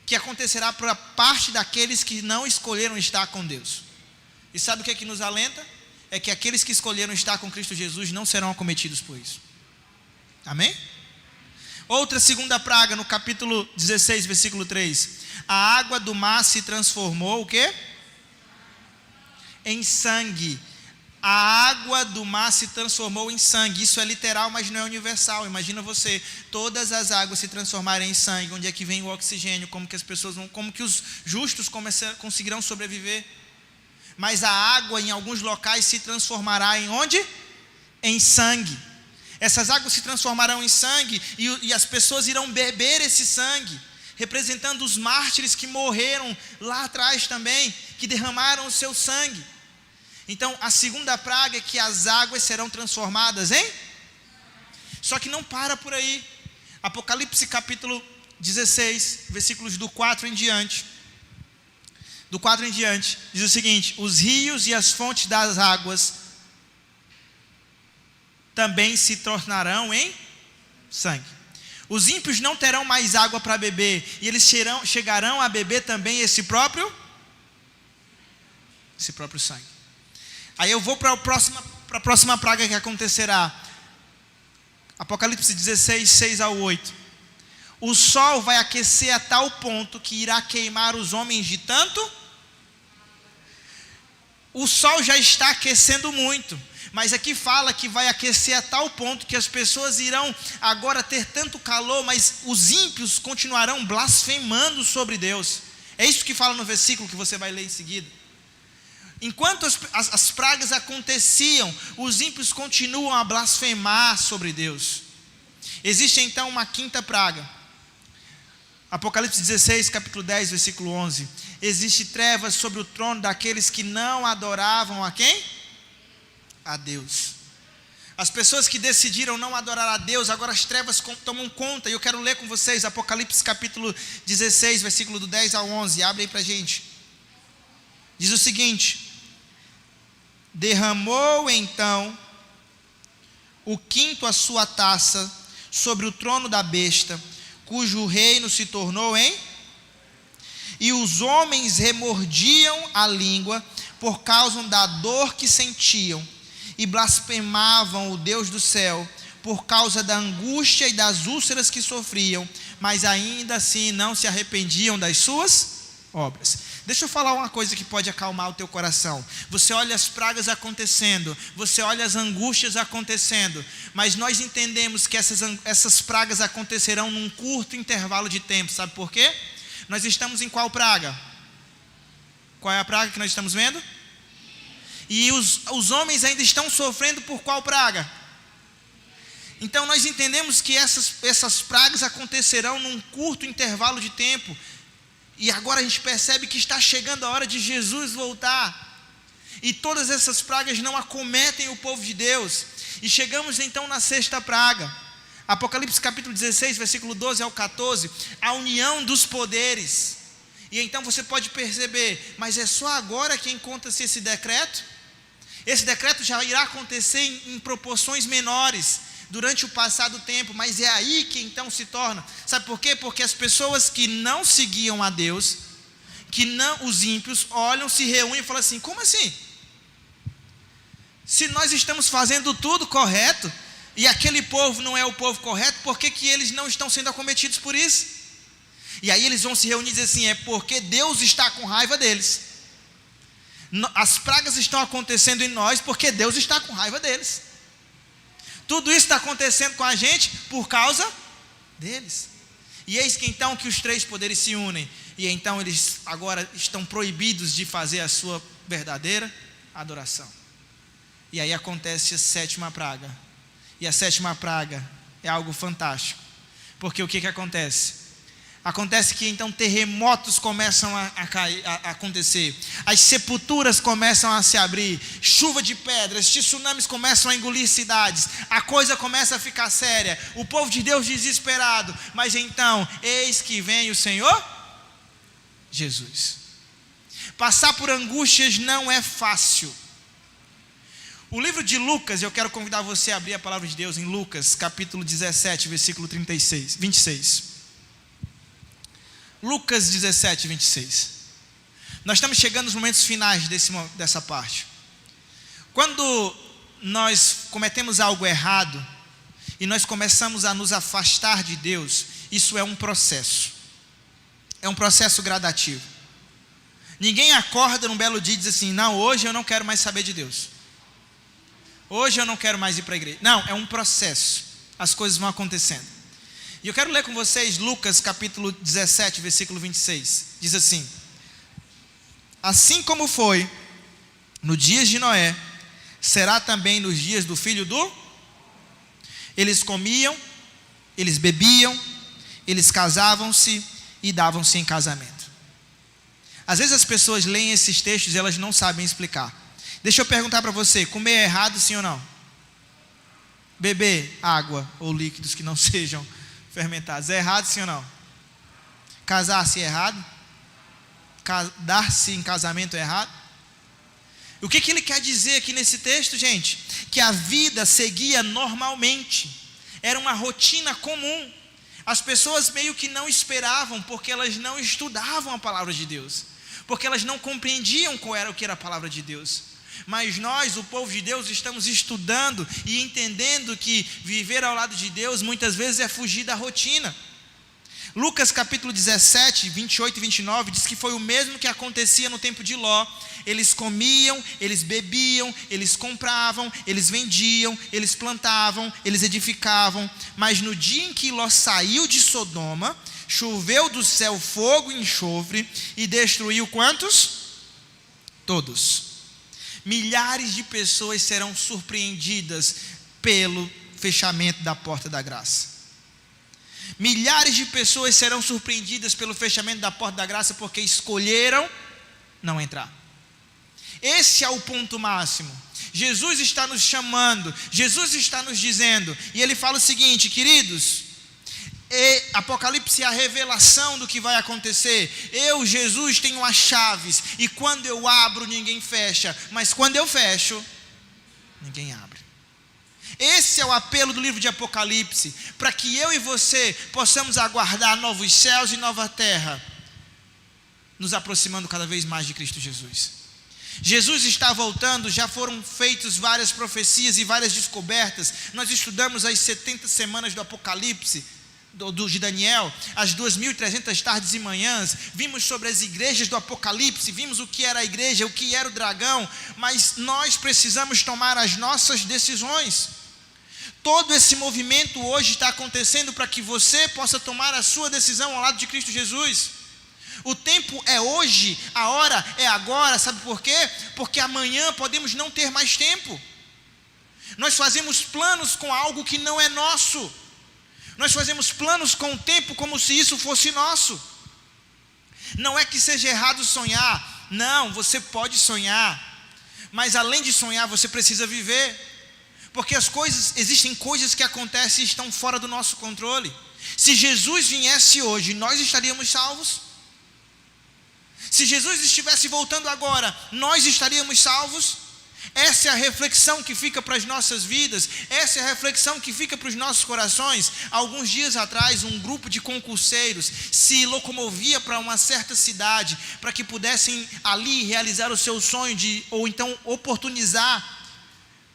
que acontecerá por parte daqueles que não escolheram estar com Deus. E sabe o que nos alenta? É que aqueles que escolheram estar com Cristo Jesus não serão acometidos por isso. Amém? Outra segunda praga, no capítulo 16, versículo 3. A água do mar se transformou, o quê? Em sangue. A água do mar se transformou em sangue. Isso é literal, mas não é universal. Imagina você, todas as águas se transformarem em sangue. Onde é que vem o oxigênio? Como que as pessoas vão, como que os justos conseguirão sobreviver? Mas a água em alguns locais se transformará em onde? Em sangue. Essas águas se transformarão em sangue e as pessoas irão beber esse sangue, representando os mártires que morreram lá atrás também, que derramaram o seu sangue. Então, a segunda praga é que as águas serão transformadas em? Só que não para por aí. Apocalipse capítulo 16, versículos do 4 em diante. Do 4 em diante, diz o seguinte: os rios e as fontes das águas também se tornarão em sangue. Os ímpios não terão mais água para beber, e eles chegarão a beber também esse próprio sangue. Aí eu vou para a próxima praga que acontecerá. Apocalipse 16, 6 ao 8. O sol vai aquecer a tal ponto que irá queimar os homens de tanto. O sol já está aquecendo muito, mas aqui fala que vai aquecer a tal ponto que as pessoas irão agora ter tanto calor, mas os ímpios continuarão blasfemando sobre Deus. É isso que fala no versículo que você vai ler em seguida. Enquanto as pragas aconteciam, os ímpios continuam a blasfemar sobre Deus. Existe então uma quinta praga. Apocalipse 16, capítulo 10, versículo 11. Existe trevas sobre o trono daqueles que não adoravam a quem? A Deus. As pessoas que decidiram não adorar a Deus, agora as trevas tomam conta. E eu quero ler com vocês Apocalipse capítulo 16, versículo do 10 ao 11. Abre aí pra gente. Diz o seguinte: derramou então o quinto a sua taça sobre o trono da besta, cujo reino se tornou em... E os homens remordiam a língua por causa da dor que sentiam, e blasfemavam o Deus do céu por causa da angústia e das úlceras que sofriam, mas ainda assim não se arrependiam das suas obras. Deixa eu falar uma coisa que pode acalmar o teu coração. Você olha as pragas acontecendo, você olha as angústias acontecendo, mas nós entendemos que essas pragas acontecerão num curto intervalo de tempo. Sabe por quê? Nós estamos em qual praga? Qual é a praga que nós estamos vendo? E os homens ainda estão sofrendo por qual praga? Então nós entendemos que essas pragas acontecerão num curto intervalo de tempo. E agora a gente percebe que está chegando a hora de Jesus voltar. E todas essas pragas não acometem o povo de Deus. E chegamos então na sexta praga. Apocalipse capítulo 16, versículo 12 ao 14. A união dos poderes. E então você pode perceber, mas é só agora que encontra-se esse decreto? Esse decreto já irá acontecer em proporções menores durante o passado tempo, mas é aí que então se torna. Sabe por quê? Porque as pessoas que não seguiam a Deus, que não, os ímpios, olham, se reúnem e falam assim: como assim? Se nós estamos fazendo tudo correto, e aquele povo não é o povo correto, por que que eles não estão sendo acometidos por isso? E aí eles vão se reunir e dizer assim: é porque Deus está com raiva deles. As pragas estão acontecendo em nós porque Deus está com raiva deles. Tudo isso está acontecendo com a gente por causa deles. E eis que então que os três poderes se unem. E então eles agora estão proibidos de fazer a sua verdadeira adoração. E aí acontece a sétima praga. E a sétima praga é algo fantástico. Porque o que acontece? Acontece que então terremotos começam a acontecer, as sepulturas começam a se abrir, chuva de pedras, tsunamis começam a engolir cidades, a coisa começa a ficar séria, o povo de Deus desesperado, mas então, eis que vem o Senhor Jesus. Passar por angústias não é fácil. O livro de Lucas, eu quero convidar você a abrir a palavra de Deus em Lucas, capítulo 17, versículo 26. Lucas 17, 26. Nós estamos chegando nos momentos finais dessa parte. Quando nós cometemos algo errado e nós começamos a nos afastar de Deus, isso é um processo. É um processo gradativo. Ninguém acorda num belo dia e diz assim: não, hoje eu não quero mais saber de Deus. Hoje eu não quero mais ir para a igreja. Não, é um processo. As coisas vão acontecendo. E eu quero ler com vocês Lucas capítulo 17, versículo 26. Diz assim: assim como foi no dias de Noé, será também nos dias do filho do... Eles comiam, eles bebiam, eles casavam-se e davam-se em casamento. Às vezes as pessoas leem esses textos e elas não sabem explicar. Deixa eu perguntar para você: comer é errado, sim ou não? Beber água ou líquidos que não sejam fermentados é errado, sim ou não? Casar-se é errado? Dar-se em casamento é errado? O que ele quer dizer aqui nesse texto, gente? Que a vida seguia normalmente, era uma rotina comum. As pessoas meio que não esperavam, porque elas não estudavam a palavra de Deus, porque elas não compreendiam o que era a palavra de Deus. Mas nós, o povo de Deus, estamos estudando e entendendo que viver ao lado de Deus muitas vezes é fugir da rotina. Lucas capítulo 17, 28 e 29 diz que foi o mesmo que acontecia no tempo de Ló. Eles comiam, eles bebiam, eles compravam, eles vendiam, eles plantavam, eles edificavam. Mas no dia em que Ló saiu de Sodoma, choveu do céu fogo e enxofre e destruiu quantos? Todos. Milhares de pessoas serão surpreendidas pelo fechamento da porta da graça. Milhares de pessoas serão surpreendidas pelo fechamento da porta da graça porque escolheram não entrar. Esse é o ponto máximo. Jesus está nos chamando, Jesus está nos dizendo, e ele fala o seguinte: queridos, Apocalipse é a revelação do que vai acontecer. Eu, Jesus, tenho as chaves, e quando eu abro ninguém fecha, mas quando eu fecho ninguém abre. Esse é o apelo do livro de Apocalipse, para que eu e você possamos aguardar novos céus e nova terra, nos aproximando cada vez mais de Cristo Jesus. Jesus está voltando, já foram feitas várias profecias e várias descobertas. Nós estudamos as 70 semanas do Apocalipse, de Daniel, as 2.300 tardes e manhãs, vimos sobre as igrejas do Apocalipse, vimos o que era a igreja, o que era o dragão, mas nós precisamos tomar as nossas decisões. Todo esse movimento hoje está acontecendo para que você possa tomar a sua decisão ao lado de Cristo Jesus. O tempo é hoje, a hora é agora, sabe por quê? Porque amanhã podemos não ter mais tempo. Nós fazemos planos com algo que não é nosso. Nós fazemos planos com o tempo como se isso fosse nosso. Não é que seja errado sonhar. Não, você pode sonhar. Mas além de sonhar, você precisa viver. Porque existem coisas que acontecem e estão fora do nosso controle. Se Jesus viesse hoje, nós estaríamos salvos? Se Jesus estivesse voltando agora, nós estaríamos salvos? Essa é a reflexão que fica para as nossas vidas. Essa é a reflexão que fica para os nossos corações. Alguns dias atrás, um grupo de concurseiros se locomovia para uma certa cidade, para que pudessem ali realizar o seu sonho ou então oportunizar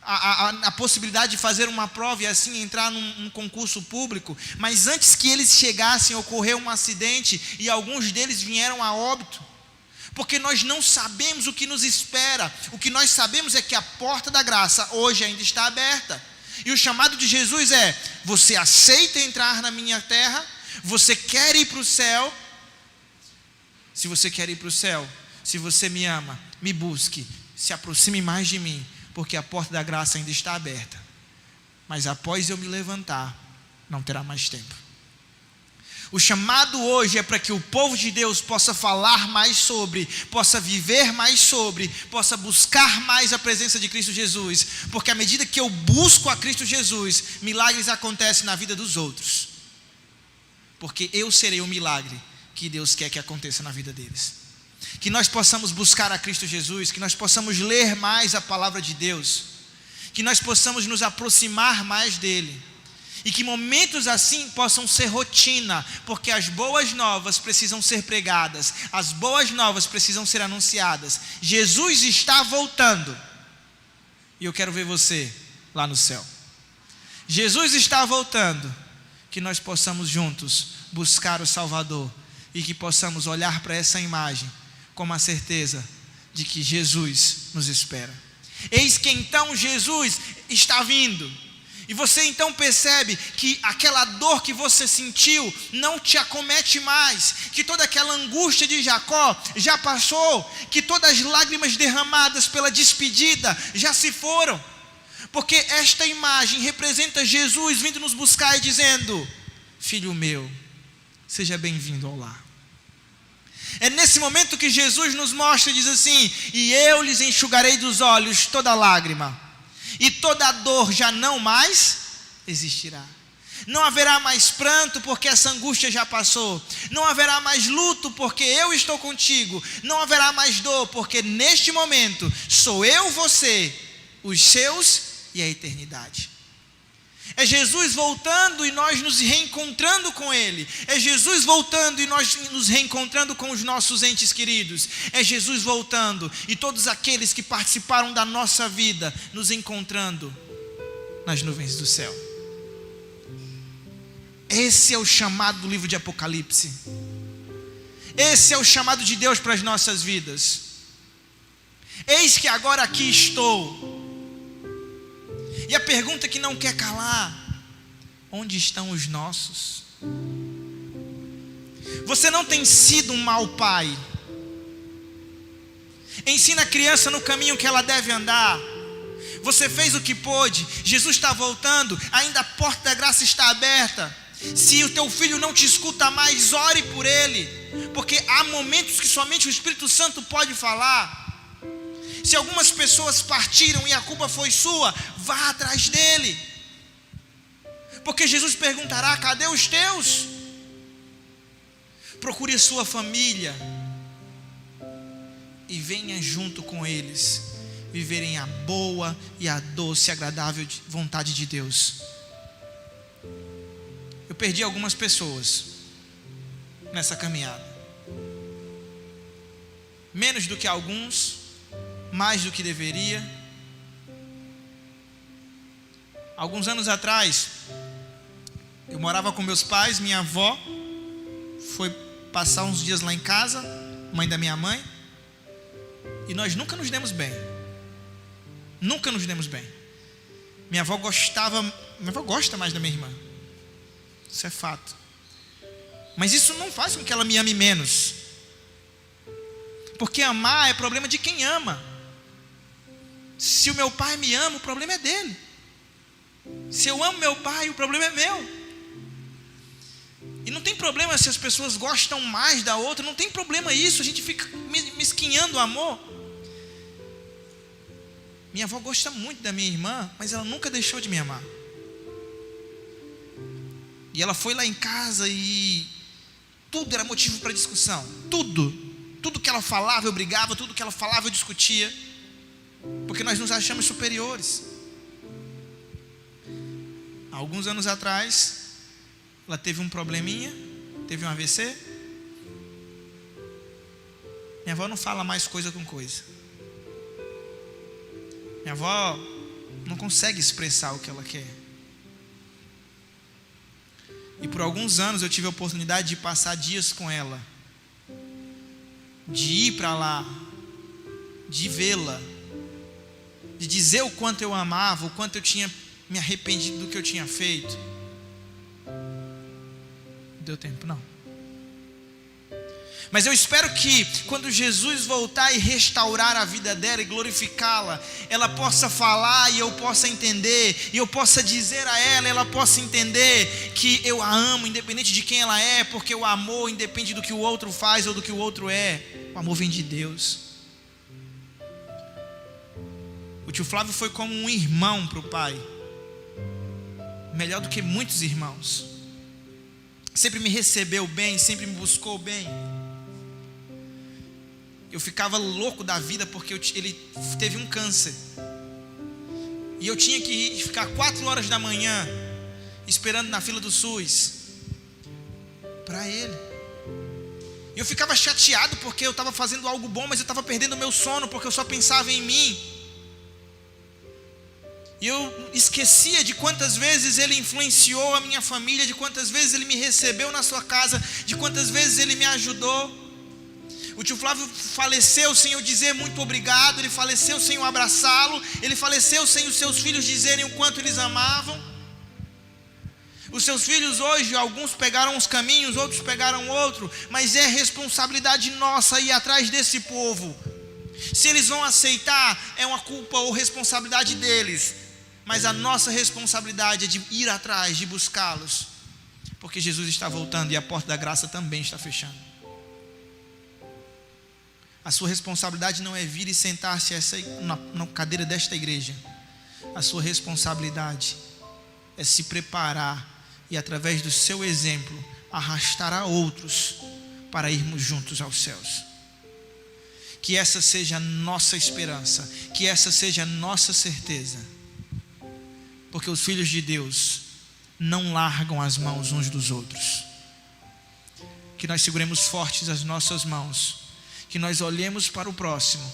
a possibilidade de fazer uma prova e assim entrar num concurso público. Mas antes que eles chegassem, ocorreu um acidente e alguns deles vieram a óbito. Porque nós não sabemos o que nos espera. O que nós sabemos é que a porta da graça hoje ainda está aberta. E o chamado de Jesus é: você aceita entrar na minha terra? Você quer ir para o céu? Se você quer ir para o céu, se você me ama, me busque, se aproxime mais de mim, porque a porta da graça ainda está aberta. Mas após eu me levantar, não terá mais tempo. O chamado hoje é para que o povo de Deus possa falar mais sobre, possa viver mais sobre, possa buscar mais a presença de Cristo Jesus. Porque à medida que eu busco a Cristo Jesus, milagres acontecem na vida dos outros. Porque eu serei o milagre que Deus quer que aconteça na vida deles. Que nós possamos buscar a Cristo Jesus, que nós possamos ler mais a palavra de Deus, que nós possamos nos aproximar mais dele. E que momentos assim possam ser rotina, porque as boas novas precisam ser pregadas, as boas novas precisam ser anunciadas. Jesus está voltando, e eu quero ver você lá no céu. Jesus está voltando, que nós possamos juntos buscar o Salvador, e que possamos olhar para essa imagem com a certeza de que Jesus nos espera. Eis que então Jesus está vindo. E você então percebe que aquela dor que você sentiu não te acomete mais, que toda aquela angústia de Jacó já passou, que todas as lágrimas derramadas pela despedida já se foram, porque esta imagem representa Jesus vindo nos buscar e dizendo: filho meu, seja bem-vindo ao lar. É nesse momento que Jesus nos mostra e diz assim: e eu lhes enxugarei dos olhos toda lágrima, e toda dor já não mais existirá. Não haverá mais pranto, porque essa angústia já passou. Não haverá mais luto, porque eu estou contigo. Não haverá mais dor, porque neste momento sou eu, você, os seus e a eternidade. É Jesus voltando e nós nos reencontrando com Ele. É Jesus voltando e nós nos reencontrando com os nossos entes queridos. É Jesus voltando e todos aqueles que participaram da nossa vida nos encontrando nas nuvens do céu. Esse é o chamado do livro de Apocalipse. Esse é o chamado de Deus para as nossas vidas. Eis que agora aqui estou. E a pergunta que não quer calar: onde estão os nossos? Você não tem sido um mau pai. Ensina a criança no caminho que ela deve andar. Você fez o que pôde. Jesus está voltando, ainda a porta da graça está aberta. Se o teu filho não te escuta mais, ore por ele, porque há momentos que somente o Espírito Santo pode falar. Se algumas pessoas partiram e a culpa foi sua, vá atrás dele, porque Jesus perguntará: cadê os teus? Procure a sua família e venha junto com eles viverem a boa e a doce e agradável vontade de Deus. Eu perdi algumas pessoas nessa caminhada, menos do que alguns, mais do que deveria. Alguns anos atrás, eu morava com meus pais. Minha avó foi passar uns dias lá em casa, mãe da minha mãe, e nós nunca nos demos bem. Nunca nos demos bem. Minha avó gosta mais da minha irmã. Isso é fato. Mas isso não faz com que ela me ame menos, porque amar é problema de quem ama. Se o meu pai me ama, o problema é dele. Se eu amo meu pai, o problema é meu. E não tem problema se as pessoas gostam mais da outra, não tem problema isso. A gente fica mesquinhando o amor. minha avó gosta muito da minha irmã, mas ela nunca deixou de me amar. E ela foi lá em casa e tudo era motivo para discussão. Tudo que ela falava eu brigava, tudo que ela falava eu discutia, porque nós nos achamos superiores. Há alguns anos atrás, ela teve um probleminha, teve um AVC. Minha avó não fala mais coisa com coisa. Minha avó não consegue expressar o que ela quer. E por alguns anos eu tive a oportunidade de passar dias com ela, de ir para lá, de vê-la, de dizer o quanto eu amava, o quanto eu tinha me arrependido do que eu tinha feito. Não deu tempo não. Mas eu espero que quando Jesus voltar e restaurar a vida dela e glorificá-la, ela possa falar e eu possa entender, e eu possa dizer a ela, ela possa entender que eu a amo independente de quem ela é, porque o amor independe do que o outro faz ou do que o outro é. O amor vem de Deus. O tio Flávio foi como um irmão para o pai, melhor do que muitos irmãos. Sempre me recebeu bem, sempre me buscou bem. Eu ficava louco da vida porque ele teve um câncer. E eu tinha que ficar 4 horas da manhã esperando na fila do SUS para ele. E eu ficava chateado porque eu estava fazendo algo bom, mas eu estava perdendo o meu sono porque eu só pensava em mim. E eu esquecia de quantas vezes ele influenciou a minha família, de quantas vezes ele me recebeu na sua casa, de quantas vezes ele me ajudou. O tio Flávio faleceu sem eu dizer muito obrigado, ele faleceu sem eu abraçá-lo, ele faleceu sem os seus filhos dizerem o quanto eles amavam. Os seus filhos hoje, alguns pegaram uns caminhos, outros pegaram outro, mas é responsabilidade nossa ir atrás desse povo. Se eles vão aceitar, é uma culpa ou responsabilidade deles, mas a nossa responsabilidade é de ir atrás, de buscá-los, porque Jesus está voltando e a porta da graça também está fechando. A sua responsabilidade não é vir e sentar-se na cadeira desta igreja. A sua responsabilidade é se preparar e, através do seu exemplo, arrastar a outros para irmos juntos aos céus. Que essa seja a nossa esperança, que essa seja a nossa certeza, porque os filhos de Deus não largam as mãos uns dos outros. Que nós seguremos fortes as nossas mãos, que nós olhemos para o próximo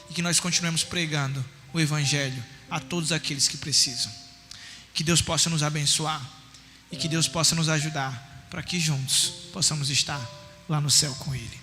e que nós continuemos pregando o Evangelho a todos aqueles que precisam. Que Deus possa nos abençoar e que Deus possa nos ajudar para que juntos possamos estar lá no céu com Ele.